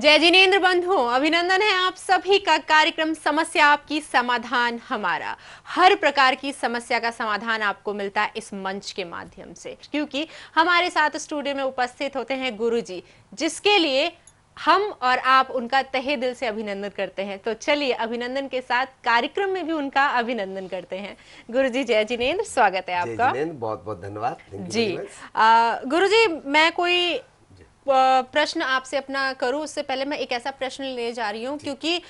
जय जिनेन्द्र बंधु, अभिनंदन है आप सभी का। कार्यक्रम समस्या आपकी समाधान हमारा। हर प्रकार की समस्या का समाधान आपको मिलता है इस मंच के माध्यम से, क्योंकि हमारे साथ स्टूडियो में उपस्थित होते हैं गुरुजी, जिसके लिए हम और आप उनका तहे दिल से अभिनंदन करते हैं। तो चलिए अभिनंदन के साथ कार्यक्रम में भी उनका अभिनंदन करते हैं। गुरुजी जय जिनेन्द्र, स्वागत है जय आपका। जिनेन्द्र, बहुत बहुत धन्यवाद। थैंक यू जी वेरी मच। गुरुजी, मैं कोई प्रश्न आपसे अपना करूं उससे पहले मैं एक ऐसा प्रश्न ले जा रही हूं, क्योंकि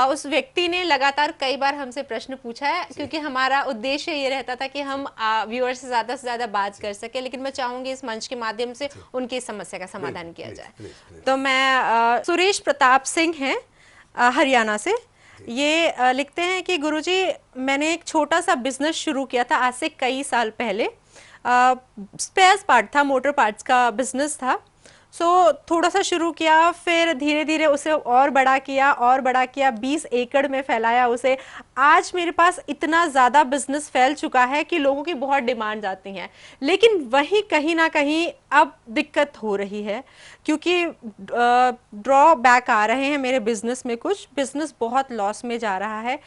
उस व्यक्ति ने लगातार कई बार हमसे प्रश्न पूछा है, क्योंकि हमारा उद्देश्य ये रहता था कि हम व्यूअर से ज्यादा बात कर सके, लेकिन मैं चाहूंगी इस मंच के माध्यम से उनकी समस्या का समाधान किया जाए। तो मैं सुरेश प्रताप सिंह हैं, हरियाणा से। ये लिखते हैं कि गुरुजी, मैंने एक छोटा सा बिजनेस शुरू किया था आज से कई साल पहले। स्पेयर पार्ट था, मोटर पार्ट्स का बिजनेस था। थोड़ा सा शुरू किया, फिर धीरे धीरे उसे और बड़ा किया, 20 एकड़ में फैलाया उसे। आज मेरे पास इतना ज़्यादा बिजनेस फैल चुका है कि लोगों की बहुत डिमांड आती हैं, लेकिन वहीं कहीं ना कहीं अब दिक्कत हो रही है, क्योंकि ड्रॉबैक आ रहे हैं मेरे बिजनेस में। कुछ बिजनेस बहुत लॉस में जा रहा है।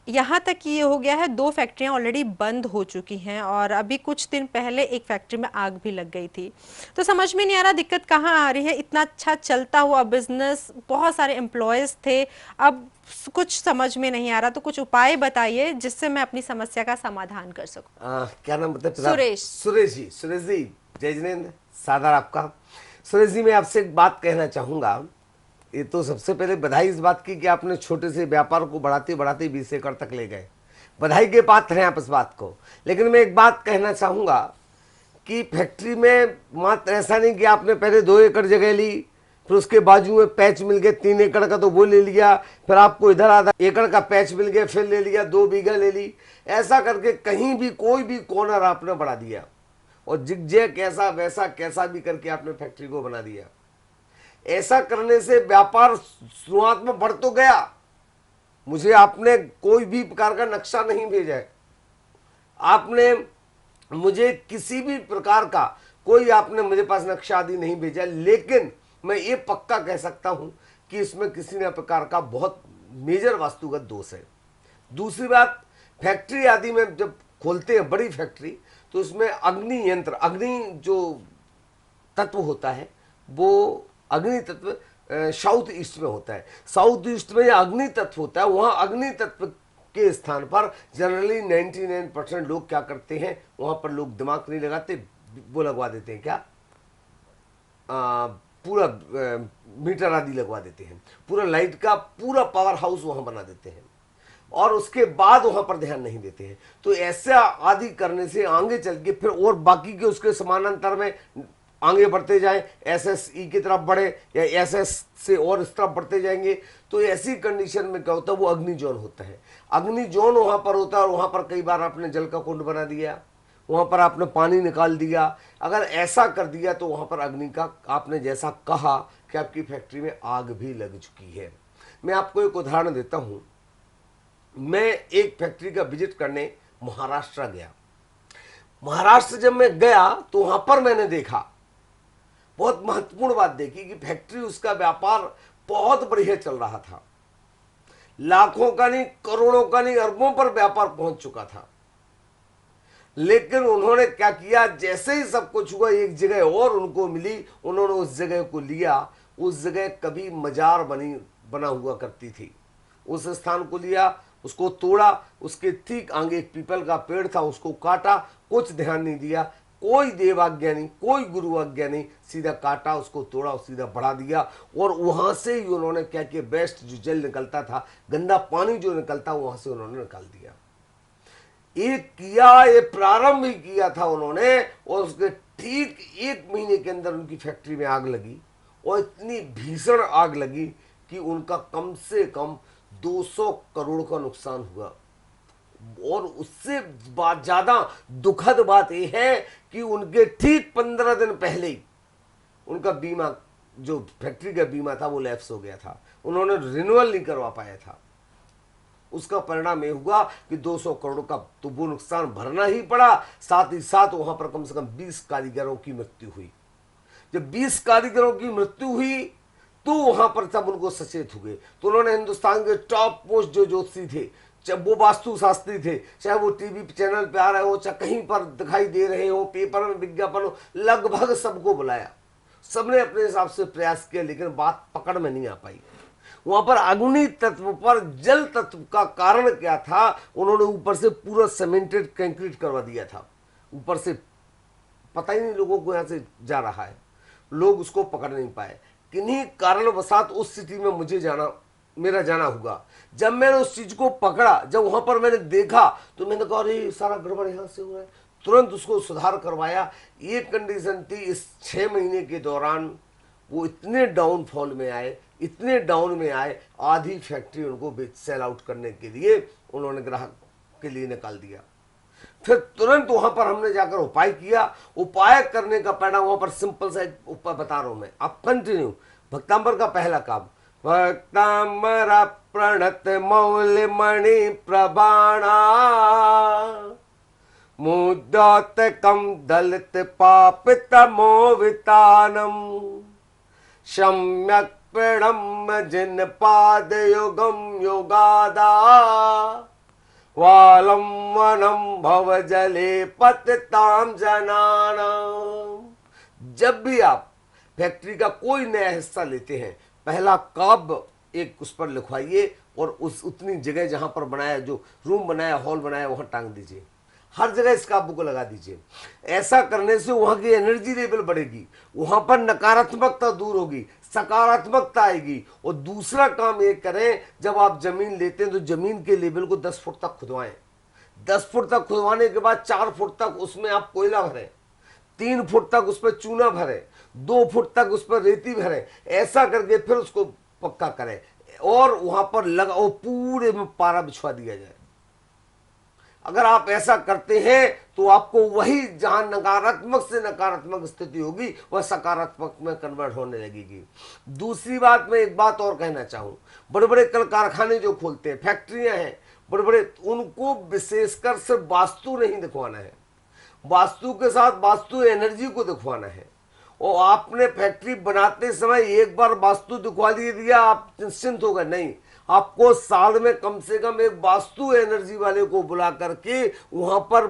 यहाँ तक ये हो गया है, 2 फैक्ट्रियाँ ऑलरेडी बंद हो चुकी हैं, और अभी कुछ दिन पहले एक फैक्ट्री में आग भी लग गई थी। तो समझ में नहीं आ रहा दिक्कत कहाँ आ रही है। इतना अच्छा चलता हुआ बिजनेस, बहुत सारे एम्प्लॉयज़ थे, अब कुछ समझ में नहीं आ रहा। तो कुछ उपाय बताइए जिससे मैं अपनी समस्या का समाधान कर सकूं। क्या नाम बताए? सुरेश। सुरेश जी, जय जिनेन्द्र, सादर आपका। सुरेश जी, मैं आपसे एक बात कहना चाहूँगा। ये तो सबसे पहले बधाई इस बात की कि आपने छोटे से व्यापार को बढ़ाते बढ़ाते 20 एकड़ तक ले गए। बधाई के पात्र हैं आप इस बात को। लेकिन मैं एक बात कहना चाहूँगा कि फैक्ट्री में मात्र ऐसा नहीं कि आपने पहले 2 एकड़ जगह ली, फिर उसके बाजू में पैच मिल गए 3 एकड़ का तो वो ले लिया, फिर आपको इधर आधा एकड़ का पैच मिल गया फिर ले लिया, 2 बीघा ले ली। ऐसा करके कहीं भी कोई भी कॉर्नर आपने बढ़ा दिया, और जिगजैग कैसा वैसा कैसा भी करके आपने फैक्ट्री को बना दिया। ऐसा करने से व्यापार शुरुआत में बढ़ तो गया, मुझे आपने कोई भी प्रकार का नक्शा नहीं भेजा है, आपने मुझे किसी भी प्रकार का कोई आपने मुझे पास नक्शा आदि नहीं भेजा, लेकिन मैं ये पक्का कह सकता हूं कि इसमें किसी न प्रकार का बहुत मेजर वास्तुगत दोष है। दूसरी बात, फैक्ट्री आदि में जब खोलते हैं बड़ी फैक्ट्री, तो उसमें अग्नि यंत्र, अग्नि जो तत्व होता है वो अग्नि तत्व साउथ ईस्ट में होता है। साउथ ईस्ट में अग्नि तत्व होता है, वहां अग्नि तत्व के स्थान पर जनरली 99% लोग क्या करते हैं, वहां पर लोग दिमाग नहीं लगाते, वो लगवा देते हैं क्या, पूरा मीटर आदि लगवा देते हैं, पूरा लाइट का पूरा पावर हाउस वहां बना देते हैं, और उसके बाद वहां पर ध्यान नहीं देते हैं। तो ऐसा आदि करने से आगे चल के फिर और बाकी के उसके समानांतर में आगे बढ़ते जाएं, एसएसई की तरफ बढ़े या एसएस से और इस तरफ बढ़ते जाएंगे, तो ऐसी कंडीशन में क्या होता है, वो अग्नि जोन होता है। अग्नि जोन वहां पर होता है, और वहां पर कई बार आपने जल का कुंड बना दिया, वहां पर आपने पानी निकाल दिया। अगर ऐसा कर दिया तो वहां पर अग्नि का, आपने जैसा कहा कि आपकी फैक्ट्री में आग भी लग चुकी है। मैं आपको एक उदाहरण देता हूं। मैं एक फैक्ट्री का विजिट करने महाराष्ट्र गया। महाराष्ट्र जब मैं गया तो वहां पर मैंने देखा, बहुत महत्वपूर्ण बात देखी कि फैक्ट्री, उसका व्यापार बहुत बढ़िया चल रहा था, लाखों का नहीं, करोड़ों का नहीं, अरबों पर व्यापार पहुंच चुका था। लेकिन उन्होंने क्या किया, जैसे ही सब कुछ हुआ, एक जगह और उनको मिली, उन्होंने उस जगह को लिया। उस जगह कभी मजार बना हुआ करती थी, उस स्थान को लिया, उसको तोड़ा, उसके ठीक आगे एक पीपल का पेड़ था, उसको काटा, कुछ ध्यान नहीं दिया, कोई देव आज्ञा नहीं, कोई गुरु आज्ञा नहीं, सीधा काटा, उसको तोड़ा और सीधा बढ़ा दिया। और वहां से ही उन्होंने क्या किया, बेस्ट जो जल निकलता था, गंदा पानी जो निकलता, वहां से उन्होंने निकाल दिया। ये किया, ये प्रारंभ ही किया था उन्होंने, और उसके ठीक 1 महीने के अंदर उनकी फैक्ट्री में आग लगी, और इतनी भीषण आग लगी कि उनका कम से कम 200 करोड़ का नुकसान हुआ। और उससे ज्यादा दुखद बात यह है कि उनके ठीक 15 दिन पहले ही उनका बीमा, जो फैक्ट्री का बीमा था, वो लैप्स हो गया था, उन्होंने रिन्यूअल नहीं करवा पाया था। उसका परिणाम यह हुआ कि 200 करोड़ का तो वो नुकसान भरना ही पड़ा, साथ ही साथ वहां पर कम से कम 20 कारीगरों की मृत्यु हुई। जब 20 कारीगरों की मृत्यु हुई तो वहां पर तब उनको सचेत हुए, तो उन्होंने हिंदुस्तान के टॉप मोस्ट जो ज्योतिषी थे, चाहे वो वास्तु शास्त्री थे, चाहे वो टीवी चैनल पे आ रहे हो, चाहे कहीं पर दिखाई दे रहे हो, पेपर में विज्ञापन हो, लगभग सबको बुलाया, सबने अपने हिसाब से प्रयास किया, लेकिन बात पकड़ में नहीं आ पाई। वहां पर अग्नि तत्व पर जल तत्व का कारण क्या था, उन्होंने ऊपर से पूरा सीमेंटेड कंक्रीट करवा दिया था, ऊपर से पता ही नहीं लोगों को यहां से जा रहा है, लोग उसको पकड़ नहीं पाए। किन्हीं कारणवशात उस सिटी में मेरा जाना हुआ। जब मैंने उस चीज को पकड़ा, जब वहां पर मैंने देखा, तो मैंने कहा अरे सारा गड़बड़ यहां से हो रहा है, तुरंत उसको सुधार करवाया। ये कंडीशन थी, इस 6 महीने के दौरान वो इतने डाउनफॉल में आए, इतने डाउन में आए, आधी फैक्ट्री उनको सेल आउट करने के लिए उन्होंने ग्राहक के लिए निकाल दिया। फिर तुरंत वहां पर हमने जाकर उपाय किया। उपाय करने का परिणाम वहां पर सिंपल सा एक उपाय बता रहा हूं मैं, आप कंटिन्यू। भक्तांबर का पहला काम, भक्तांबर प्रणत मौल मणि प्रबाणा मुदत कम दलित पापित मोवितानम सम्यक प्रणम जिन पाद युगम योगादा वालम वनम भव जले पतिताम जनानाम। जब भी आप फैक्ट्री का कोई नया हिस्सा लेते हैं, पहला काव्य एक उस पर लिखवाइए और उस उतनी जगह जहां पर बनाया, जो रूम बनाया, हॉल बनाया, वहां टांग दीजिए, हर जगह इस काव्य को लगा दीजिए। ऐसा करने से वहां की एनर्जी लेवल बढ़ेगी, वहां पर नकारात्मकता दूर होगी, सकारात्मकता आएगी। और दूसरा काम ये करें, जब आप जमीन लेते हैं तो जमीन के लेवल को 10 फुट तक खुदवाएं। 10 फुट तक खुदवाने के बाद 4 फुट तक उसमें आप कोयला भरें, 3 फुट तक उस पर चूना भरें, 2 फुट तक उस पर रेती भरें। ऐसा करके फिर उसको पक्का करें और वहां पर लगाओ, पूरे में पारा बिछवा दिया जाए। अगर आप ऐसा करते हैं तो आपको वही जहां नकारात्मक से नकारात्मक स्थिति होगी, वह सकारात्मक में कन्वर्ट होने लगेगी। दूसरी बात, मैं एक बात और कहना चाहूं, बड़े बड़े कल कारखाने जो खोलते हैं, फैक्ट्रियां हैं बड़े बड़े, उनको विशेषकर सिर्फ वास्तु नहीं दिखवाना है, वास्तु के साथ वास्तु एनर्जी को दिखवाना है। और आपने फैक्ट्री बनाते समय एक बार वास्तु दिखवा दिया, आप निश्चिंत हो गए, नहीं, आपको साल में कम से कम एक वास्तु एनर्जी वाले को बुला करके वहां पर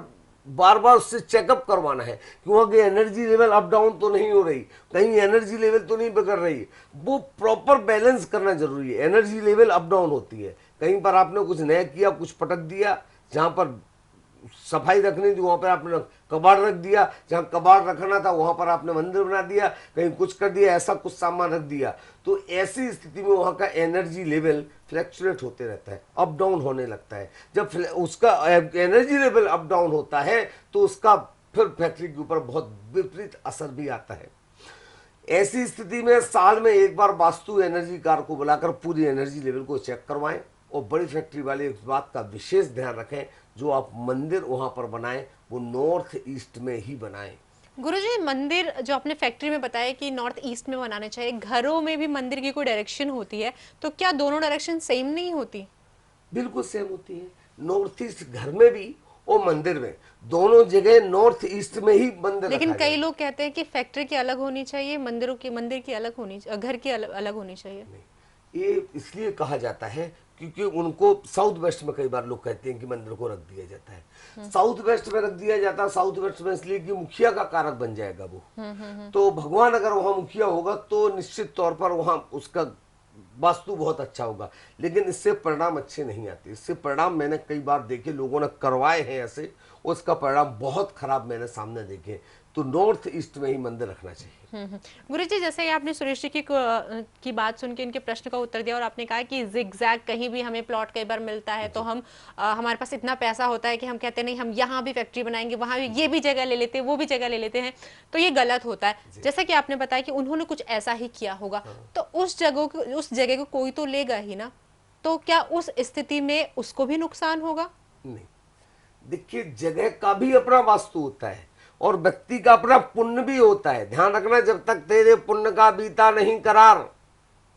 बार बार उससे चेकअप करवाना है कि वहां की एनर्जी लेवल अप डाउन तो नहीं हो रही, कहीं एनर्जी लेवल तो नहीं बिगड़ रही। वो प्रॉपर बैलेंस करना जरूरी है। एनर्जी लेवल अप डाउन होती है, कहीं पर आपने कुछ नया किया, कुछ पटक दिया, जहां पर सफाई रखनी थी वहां पर आपने कबाड़ रख दिया, जहां कबाड़ रखना था वहां पर आपने मंदिर बना दिया, कहीं कुछ कर दिया, ऐसा कुछ सामान रख दिया। तो ऐसी स्थिति में वहां का एनर्जी लेवल फ्लैक्चुएट होते रहता है, अप डाउन होने लगता है। जब उसका एनर्जी लेवल अप डाउन होता है तो उसका फिर फैक्ट्री के ऊपर बहुत विपरीत असर भी आता है। ऐसी स्थिति में साल में एक बार वास्तु एनर्जी कार को बुलाकर पूरी एनर्जी लेवल को चेक करवाएं। और बड़ी फैक्ट्री वाले इस बात का विशेष ध्यान रखें, जो आप मंदिर वहां पर बनाएं वो नॉर्थ ईस्ट में ही बनाएं। गुरुजी, मंदिर जो आपने फैक्ट्री में बताया कि नॉर्थ ईस्ट में बनाने चाहिए, घरों में भी मंदिर की कोई डायरेक्शन होती है, तो क्या दोनों डायरेक्शन सेम नहीं होती? बिल्कुल सेम होती है। नॉर्थ ईस्ट घर में भी और मंदिर में, दोनों जगह नॉर्थ ईस्ट में ही मंदिर। लेकिन कई लोग कहते हैं कि फैक्ट्री की अलग होनी चाहिए, मंदिर की अलग होनी, घर की अलग होनी चाहिए। ये इसलिए कहा जाता है क्योंकि उनको साउथ वेस्ट में कई बार लोग कहते हैं कि मंदिर को रख दिया जाता है। साउथ वेस्ट में रख दिया जाता है, साउथ वेस्ट में इसलिए कि मुखिया का कारक बन जाएगा वो। तो भगवान अगर वहां मुखिया होगा तो निश्चित तौर पर वहां उसका वास्तु बहुत अच्छा होगा, लेकिन इससे परिणाम अच्छे नहीं आते। इससे परिणाम मैंने कई बार देखे, लोगों ने करवाए हैं ऐसे, उसका परिणाम बहुत खराब मैंने सामने देखे। तो नॉर्थ ईस्ट में ही मंदिर रखना चाहिए। गुरुजी, जैसे ही आपने सुरेश जी की बात सुन के इनके प्रश्न का उत्तर दिया और आपने कहा कि जिगजैग कहीं भी हमें प्लॉट कई बार मिलता है तो हम हमारे पास इतना पैसा होता है कि हम कहते हैं नहीं, हम यहाँ भी फैक्ट्री बनाएंगे, वहां भी ये भी जगह ले लेते हैं, वो भी जगह ले लेते हैं, तो ये गलत होता है। जैसा कि आपने बताया कि उन्होंने कुछ ऐसा ही किया होगा, तो उस जगह को कोई तो लेगा ही ना, तो क्या उस स्थिति में उसको भी नुकसान होगा? नहीं, देखिए, जगह का भी अपना वास्तु होता है और व्यक्ति का अपना पुण्य भी होता है। ध्यान रखना, जब तक तेरे पुण्य का बीता नहीं करार,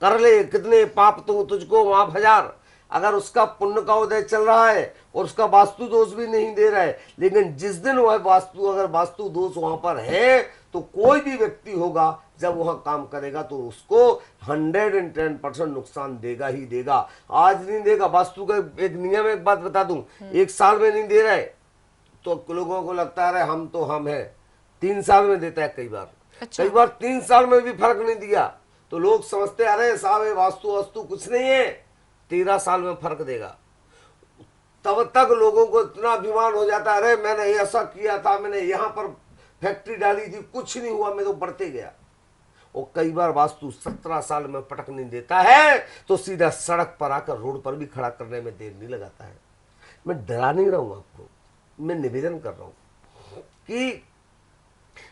कर ले कितने पाप तो तुझको माफ हजार। अगर उसका पुण्य का उदय चल रहा है और उसका वास्तु दोष भी नहीं दे रहा है, लेकिन जिस दिन वह वास्तु अगर वास्तु दोष वहां पर है तो कोई भी व्यक्ति होगा जब वहां काम करेगा तो उसको 110% नुकसान देगा ही देगा। आज नहीं देगा, वास्तु का एक नियम, एक बात बता दूं, एक साल में नहीं दे रहा है तो लोगों को लगता है हम तो हम है, 3 साल में देता है कई बार। अच्छा। कई बार 3 साल में भी फर्क नहीं दिया तो लोग समझते अरे साहब ये वास्तु वास्तु कुछ नहीं है, 13 साल में फर्क देगा। तब तक लोगों को इतना अभिमान हो जाता है, अरे मैंने ऐसा किया था, मैंने यहाँ पर फैक्ट्री डाली थी, कुछ नहीं हुआ, मैं तो बढ़ते गया। और कई बार वास्तु 17 साल में पटक नहीं देता है तो सीधा सड़क पर आकर रोड पर भी खड़ा करने में देर नहीं लगाता है। मैं डरा नहीं रहा हूं आपको, मैं निवेदन कर रहा हूं कि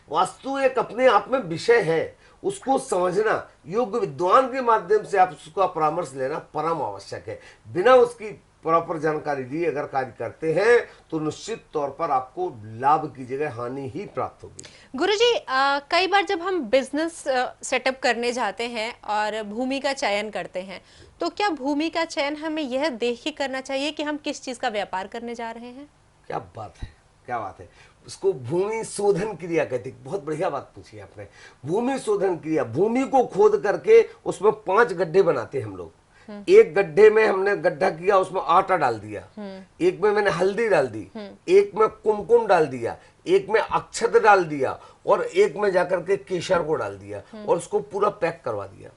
वास्तु एक अपने आप में विषय है, उसको समझना योग्य विद्वान के माध्यम से आप उसका परामर्श लेना परम आवश्यक है। बिना उसकी प्रॉपर जानकारी लिए अगर कार्य करते हैं तो निश्चित तौर पर आपको लाभ की जगह हानि ही प्राप्त होगी। गुरुजी, कई बार जब हम बिजनेस सेटअप करने जाते हैं और भूमि का चयन करते हैं तो क्या भूमि का चयन हमें यह देख के करना चाहिए कि हम किस चीज का व्यापार करने जा रहे हैं? क्या बात है, क्या बात है। उसको भूमि शोधन क्रिया कहते हैं। बहुत बढ़िया बात पूछी आपने। भूमि शोधन क्रिया, भूमि को खोद करके उसमें 5 गड्ढे बनाते हैं हम लोग। एक गड्ढे में हमने गड्ढा किया, उसमें आटा डाल दिया, एक में मैंने हल्दी डाल दी, एक में कुमकुम डाल दिया, एक में अक्षत डाल दिया और एक में जाकर के केसर को डाल दिया और उसको पूरा पैक करवा दिया।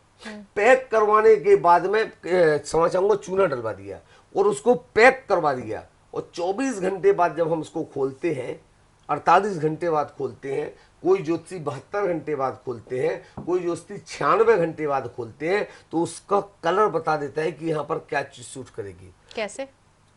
पैक करवाने के बाद में क्षमा चाहूंगा चूना डलवा दिया और उसको पैक करवा दिया। और 24 घंटे बाद जब हम उसको खोलते हैं, 48 घंटे बाद खोलते हैं, कोई ज्योतिषी 72 घंटे बाद खोलते हैं, कोई ज्योतिषी 96 घंटे बाद खोलते हैं, तो उसका कलर बता देता है कि यहाँ पर क्या चीज सूट करेगी। कैसे?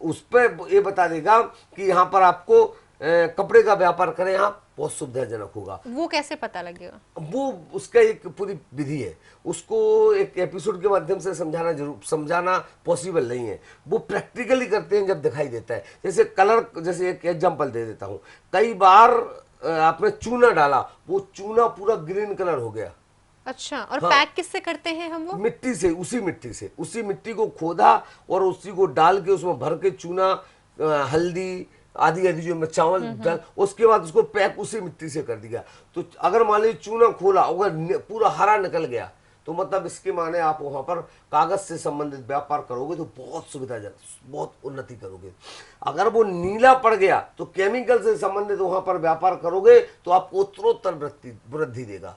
उस पर ये बता देगा कि यहाँ पर आपको कपड़े का व्यापार करें, यहाँ बहुत सुविधाजनक होगा। वो कैसे पता लगेगा? वो उसका एक पूरी विधि है, उसको एक एपिसोड के माध्यम से समझाना पॉसिबल नहीं है। वो प्रैक्टिकली करते हैं जब दिखाई देता है। जैसे कलर, जैसे एक एग्जांपल दे देता हूँ। कई बार आपने चूना डाला, वो चूना पूरा ग्रीन कलर हो गया। अच्छा, और हाँ। पैक किससे करते हैं हम वो? मिट्टी से, उसी मिट्टी को खोदा और उसी को डाल के उसमें भर के चूना, हल्दी आदि आदि जो चावल डाल, उसके बाद उसको पैक उसी मिट्टी से कर दिया। तो अगर मान लीजिए चूना खोला, अगर पूरा हरा निकल गया तो मतलब इसके माने आप वहां पर कागज से संबंधित व्यापार करोगे तो बहुत सुविधाजनक, बहुत उन्नति करोगे। अगर वो नीला पड़ गया तो केमिकल से संबंधित वहां पर व्यापार करोगे तो आपको उत्तरोत्तर वृद्धि देगा।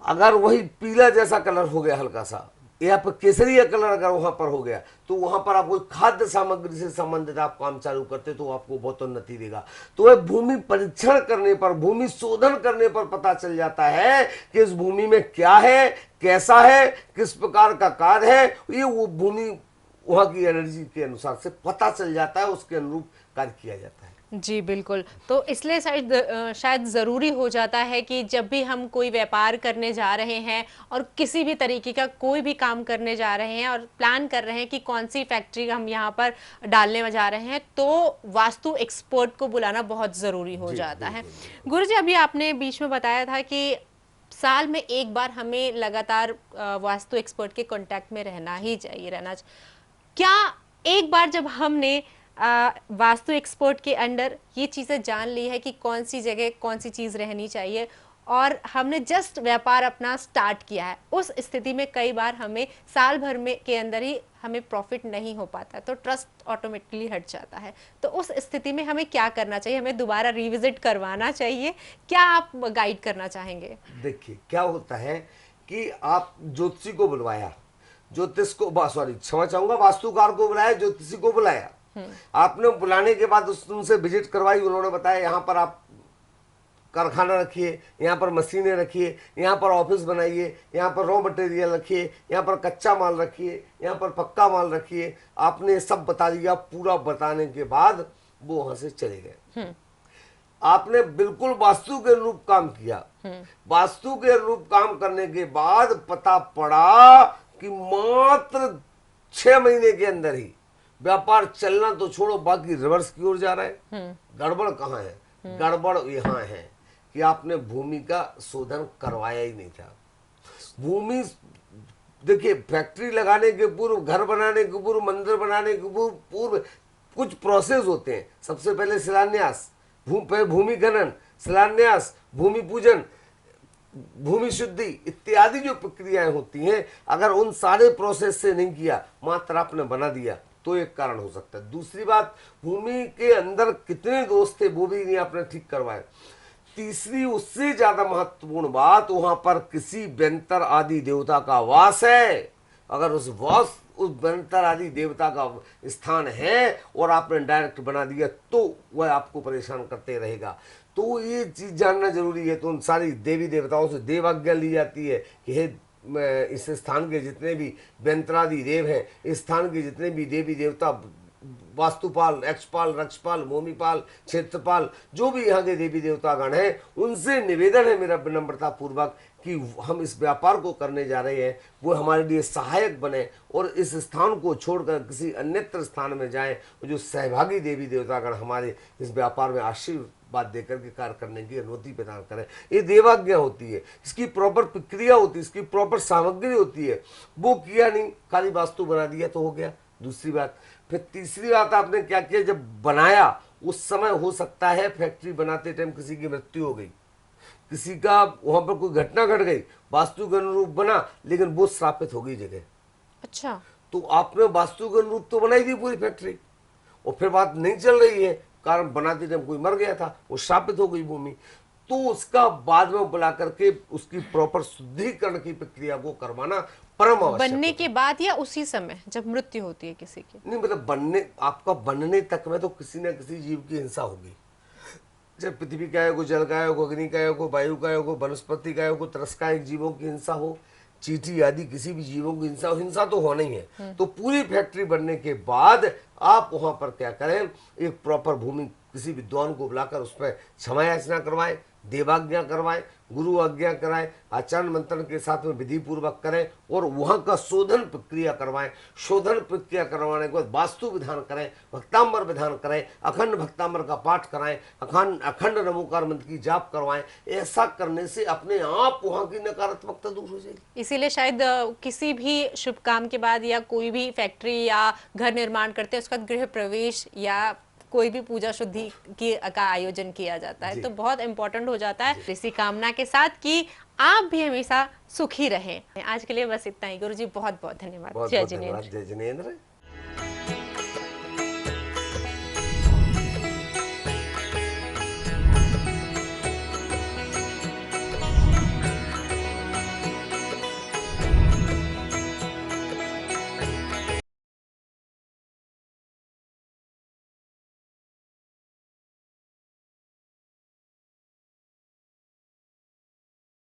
अगर वही पीला जैसा कलर हो गया हल्का सा, या फिर केसरिया कलर अगर वहां पर हो गया तो वहां पर आप कोई खाद्य सामग्री से संबंधित आप काम चालू करते तो आपको बहुत उन्नति देगा। तो वह भूमि परीक्षण करने पर, भूमि शोधन करने पर पता चल जाता है कि इस भूमि में क्या है, कैसा है, किस प्रकार का कार्य है। ये वो भूमि वहां की एनर्जी के अनुसार से पता चल जाता है, उसके अनुरूप कार्य किया जाता है। जी बिल्कुल। तो इसलिए शायद ज़रूरी हो जाता है कि जब भी हम कोई व्यापार करने जा रहे हैं और किसी भी तरीके का कोई भी काम करने जा रहे हैं और प्लान कर रहे हैं कि कौन सी फैक्ट्री हम यहाँ पर डालने में जा रहे हैं, तो वास्तु एक्सपर्ट को बुलाना बहुत ज़रूरी हो जाता है। गुरुजी, अभी आपने बीच में बताया था कि साल में एक बार हमें लगातार वास्तु एक्सपर्ट के कांटेक्ट में रहना ही चाहिए, क्या एक बार जब हमने वास्तु एक्सपर्ट के अंडर ये चीज़ें जान ली है कि कौन सी जगह कौन सी चीज़ रहनी चाहिए और हमने जस्ट व्यापार अपना स्टार्ट किया है, उस स्थिति में कई बार हमें साल भर में के अंदर ही हमें प्रॉफिट नहीं हो पाता, तो ट्रस्ट ऑटोमेटिकली हट जाता है। तो उस स्थिति में हमें क्या करना चाहिए? हमें दोबारा रिविजिट करवाना चाहिए? क्या आप गाइड करना चाहेंगे? देखिए क्या होता है कि आप ज्योतिषी को बुलवाया, ज्योतिष को, सॉरी क्षमा चाहूंगा, वास्तुकार को बुलाया, ज्योतिषी को बुलाया। आपने बुलाने के बाद उनसे विजिट करवाई, उन्होंने बताया यहाँ पर आप कारखाना रखिए, यहाँ पर मशीनें रखिए, यहाँ पर ऑफिस बनाइए, यहाँ पर रॉ मटेरियल रखिए, यहाँ पर कच्चा माल रखिए, यहाँ पर पक्का माल रखिए। आपने सब बता दिया। पूरा बताने के बाद वो वहां से चले गए। आपने बिल्कुल वास्तु के अनुरूप काम किया। वास्तु के अनुरूप काम करने के बाद पता पड़ा कि मात्र 6 महीने के अंदर ही व्यापार चलना तो छोड़ो, बाकी रिवर्स की ओर जा रहा है। गड़बड़ कहाँ है? गड़बड़ यहाँ है कि आपने भूमि का शोधन करवाया ही नहीं था। भूमि देखिए फैक्ट्री लगाने के पूर्व, घर बनाने के पूर्व, मंदिर बनाने के पूर्व कुछ प्रोसेस होते हैं। सबसे पहले शिलान्यास, भूमि खनन, शिलान्यास, भूमि पूजन, भूमि शुद्धि इत्यादि जो प्रक्रियाएं होती हैं, अगर उन सारे प्रोसेस से नहीं किया, मात्र आपने बना दिया, तो एक कारण हो सकता है। दूसरी बात, भूमि के अंदर कितने दोष थे वो भी नहीं आपने ठीक करवाए। तीसरी, उससे ज्यादा महत्वपूर्ण बात, वहां पर किसी व्यंतर आदि देवता का वास है। अगर उस व्यंतर आदि देवता का स्थान है और आपने डायरेक्ट बना दिया, तो वह आपको परेशान करते रहेगा। तो ये चीज जानना जरूरी है। तो उन सारी देवी देवताओं से देवाज्ञा ली जाती है कि हे, इस स्थान के जितने भी व्यंतरादि देव हैं, इस स्थान के जितने भी देवी देवता, वास्तुपाल, यक्षपाल, रक्षपाल, भूमिपाल, क्षेत्रपाल, जो भी यहाँ के देवी देवतागण हैं, उनसे निवेदन है मेरा विनम्रता पूर्वक कि हम इस व्यापार को करने जा रहे हैं, वो हमारे लिए सहायक बने और इस स्थान को छोड़कर किसी अन्यत्र स्थान में जाएं, जो सहभागी देवी देवतागण हमारे इस व्यापार में आशीर्वाद देकर के कार्य करने की अनुमति प्रदान करें। ये देवाज्ञा होती है, इसकी प्रॉपर प्रक्रिया होती है, इसकी प्रॉपर सामग्री होती है। वो किया नहीं, खाली वास्तु बना दिया तो हो गया। दूसरी बात, फिर तीसरी बात, आपने क्या किया, जब बनाया उस समय हो सकता है फैक्ट्री बनाते टाइम किसी की मृत्यु हो गई, किसी का वहां पर कोई घटना घट गई, वास्तु के अनुरूप बना लेकिन वो श्रापित हो गई जगह। अच्छा, तो आपने वास्तु के अनुरूप तो बनाई थी पूरी फैक्ट्री, और फिर बात नहीं चल रही है, कारण बनाते टाइम कोई मर गया था, वो श्रापित हो गई भूमि, तो उसका बाद में बुला करके उसकी प्रॉपर शुद्धिकरण की प्रक्रिया को करवाना परम आवश्यक बनने है। के बाद या उसी समय जब मृत्यु होती है किसी की? नहीं, मतलब आपका बनने तक में तो किसी न किसी जीव की हिंसा होगी। जब पृथ्वी का हो, जल का हो, अग्नि का हो, वायु का हो, वनस्पति का हो, त्रस्कायिक जीवों की हिंसा हो, चींटी आदि किसी भी जीवों की हिंसा तो होना ही है। तो पूरी फैक्ट्री बनने के बाद आप वहां पर क्या करें, एक प्रॉपर भूमि किसी विद्वान को बुलाकर उस पर क्षमा याचना करवाएं, देवाज्ञा करवाएं, गुरु आज्ञा कराएं, आचरण मंत्रण के साथ में विधि पूर्वक करें और वहां का शोधन प्रक्रिया करवाएं। शोधन प्रक्रिया करवाने के बाद वास्तु विधान करें, भक्तांबर विधान करें, अखंड भक्तांबर का पाठ कराएं, अखंड नमोकार मंत्र की जाप करवाएं। ऐसा करने से अपने आप वहां की नकारात्मकता दूर हो जाएगी। इसीलिए शायद किसी भी शुभ काम के बाद या कोई भी फैक्ट्री या घर निर्माण करते हैं, उसका गृह प्रवेश या कोई भी पूजा शुद्धि का आयोजन किया जाता है, तो बहुत इंपॉर्टेंट हो जाता है। इसी कामना के साथ कि आप भी हमेशा सुखी रहें। आज के लिए बस इतना ही। गुरुजी बहुत बहुत धन्यवाद। बहुत जय बहुत जिनेंद्र। धन्यवाद। जय जिनेंद्र।